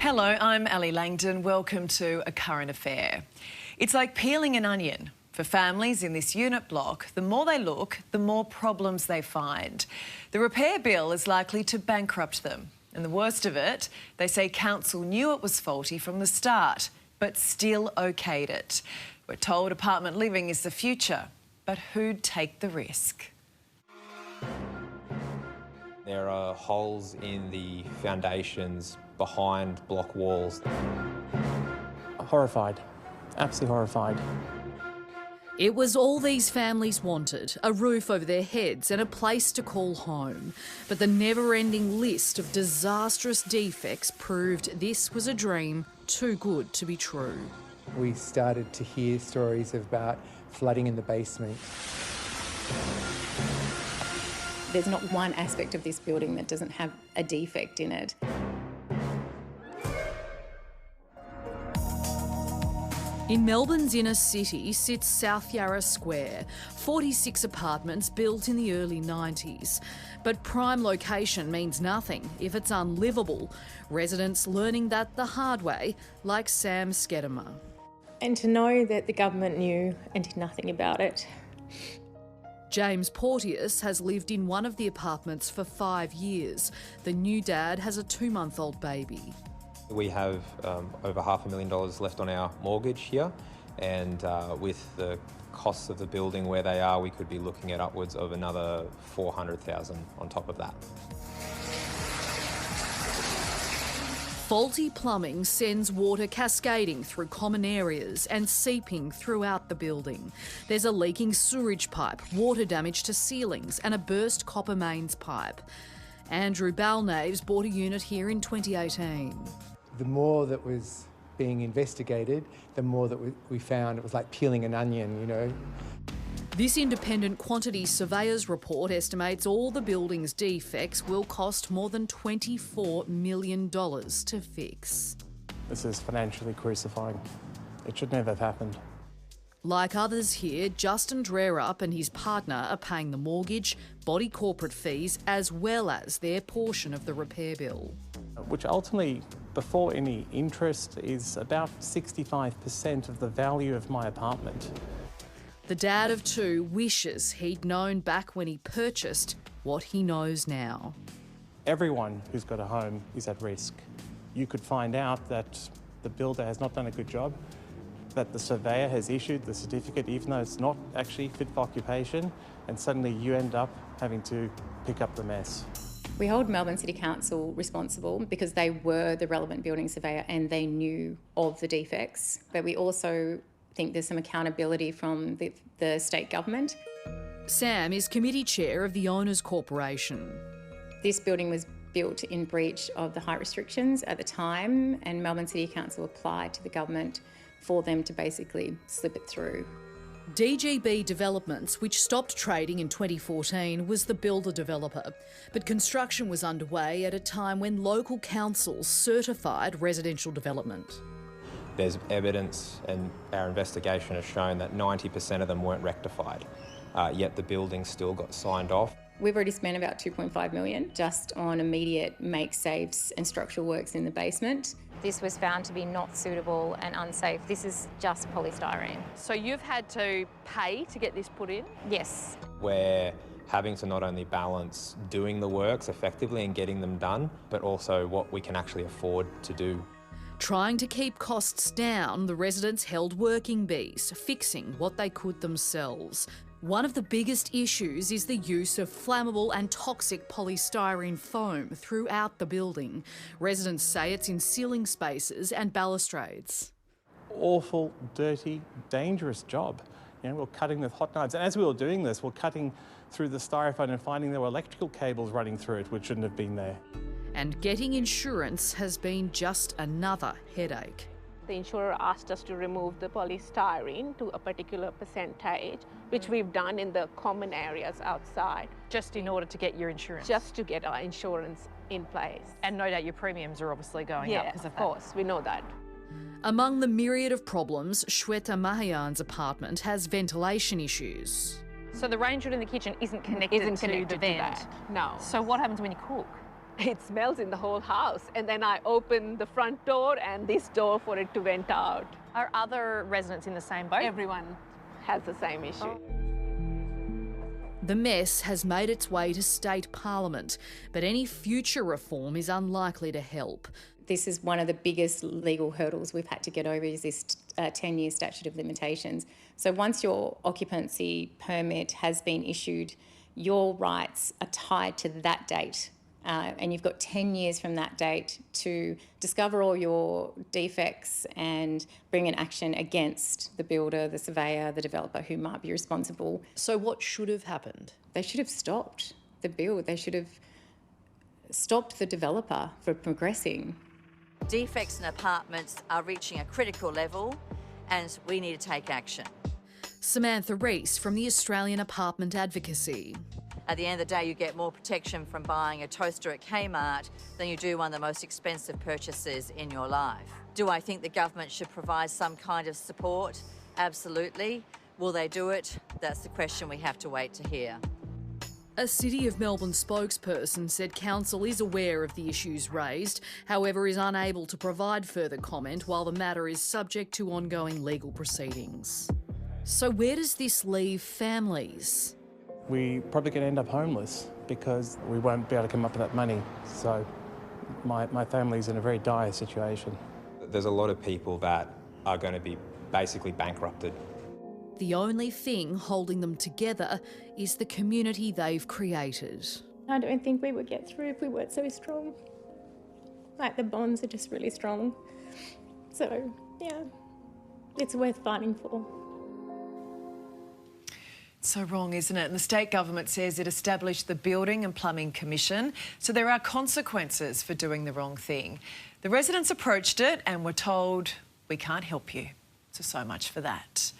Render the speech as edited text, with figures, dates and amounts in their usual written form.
Hello, I'm Ali Langdon. Welcome to A Current Affair. It's like peeling an onion. For families in this unit block, the more they look, the more problems they find. The repair bill is likely to bankrupt them. And the worst of it, they say council knew it was faulty from the start, but still okayed it. We're told apartment living is the future, but who'd take the risk? There are holes in the foundations behind block walls. Horrified, absolutely horrified. It was all these families wanted, a roof over their heads and a place to call home. But the never-ending list of disastrous defects proved this was a dream too good to be true. We started to hear stories about flooding in the basement. There's not one aspect of this building that doesn't have a defect in it. In Melbourne's inner city sits South Yarra Square, 46 apartments built in the early 90s. But prime location means nothing if it's unlivable. Residents learning that the hard way, like Sam Skedema. And to know that the government knew and did nothing about it. James Porteous has lived in one of the apartments for 5 years. The new dad has a 2-month-old baby. We have over $500,000 left on our mortgage here, and with the costs of the building where they are, we could be looking at upwards of another $400,000 on top of that. Faulty plumbing sends water cascading through common areas and seeping throughout the building. There's a leaking sewerage pipe, water damage to ceilings and a burst copper mains pipe. Andrew Balnaves bought a unit here in 2018. The more that was being investigated, the more that we found it was like peeling an onion, you know. This independent quantity surveyor's report estimates all the building's defects will cost more than $24 million to fix. This is financially crucifying. It should never have happened. Like others here, Justin Drerup and his partner are paying the mortgage, body corporate fees, as well as their portion of the repair bill. Which ultimately, before any interest, is about 65% of the value of my apartment. The dad of two wishes he'd known back when he purchased what he knows now. Everyone who's got a home is at risk. You could find out that the builder has not done a good job, that the surveyor has issued the certificate even though it's not actually fit for occupation, and suddenly you end up having to pick up the mess. We hold Melbourne City Council responsible because they were the relevant building surveyor and they knew of the defects. But we also think there's some accountability from the state government. Sam is committee chair of the Owners Corporation. This building was built in breach of the height restrictions at the time, and Melbourne City Council applied to the government for them to basically slip it through. DGB Developments, which stopped trading in 2014, was the builder developer. But construction was underway at a time when local councils certified residential development. There's evidence, and our investigation has shown that 90% of them weren't rectified, yet the building still got signed off. We've already spent about $2.5 million just on immediate make-safes and structural works in the basement. This was found to be not suitable and unsafe. This is just polystyrene. So you've had to pay to get this put in? Yes. We're having to not only balance doing the works effectively and getting them done, but also what we can actually afford to do. Trying to keep costs down, the residents held working bees, fixing what they could themselves. One of the biggest issues is the use of flammable and toxic polystyrene foam throughout the building. Residents say it's in ceiling spaces and balustrades. Awful, dirty, dangerous job. You know, we're cutting with hot knives. And as we were doing this, we're cutting through the styrofoam and finding there were electrical cables running through it, which shouldn't have been there. And getting insurance has been just another headache. The insurer asked us to remove the polystyrene to a particular percentage, which we've done in the common areas outside. Just in order to get your insurance? Just to get our insurance in place. And no doubt your premiums are obviously going up because of that. Of course, we know that. Among the myriad of problems, Shweta Mahayan's apartment has ventilation issues. So the range hood in the kitchen isn't connected to the vent? No. So what happens when you cook? It smells in the whole house. And then I open the front door and this door for it to vent out. Are other residents in the same boat? Everyone has the same issue. The mess has made its way to state parliament, but any future reform is unlikely to help. This is one of the biggest legal hurdles we've had to get over, is this 10-year statute of limitations. So once your occupancy permit has been issued, your rights are tied to that date. And you've got 10 years from that date to discover all your defects and bring an action against the builder, the surveyor, the developer who might be responsible. So what should have happened? They should have stopped the build. They should have stopped the developer from progressing. Defects in apartments are reaching a critical level and we need to take action. Samantha Rees from the Australian Apartment Advocacy. At the end of the day, you get more protection from buying a toaster at Kmart than you do one of the most expensive purchases in your life. Do I think the government should provide some kind of support? Absolutely. Will they do it? That's the question we have to wait to hear. A City of Melbourne spokesperson said council is aware of the issues raised, however is unable to provide further comment while the matter is subject to ongoing legal proceedings. So where does this leave families? We probably going to end up homeless because we won't be able to come up with that money. So my family's in a very dire situation. There's a lot of people that are going to be basically bankrupted. The only thing holding them together is the community they've created. I don't think we would get through if we weren't so strong. Like, the bonds are just really strong. So, yeah, it's worth fighting for. So wrong, isn't it? And the state government says it established the Building and Plumbing Commission, so there are consequences for doing the wrong thing. The residents approached it and were told, we can't help you. So much for that.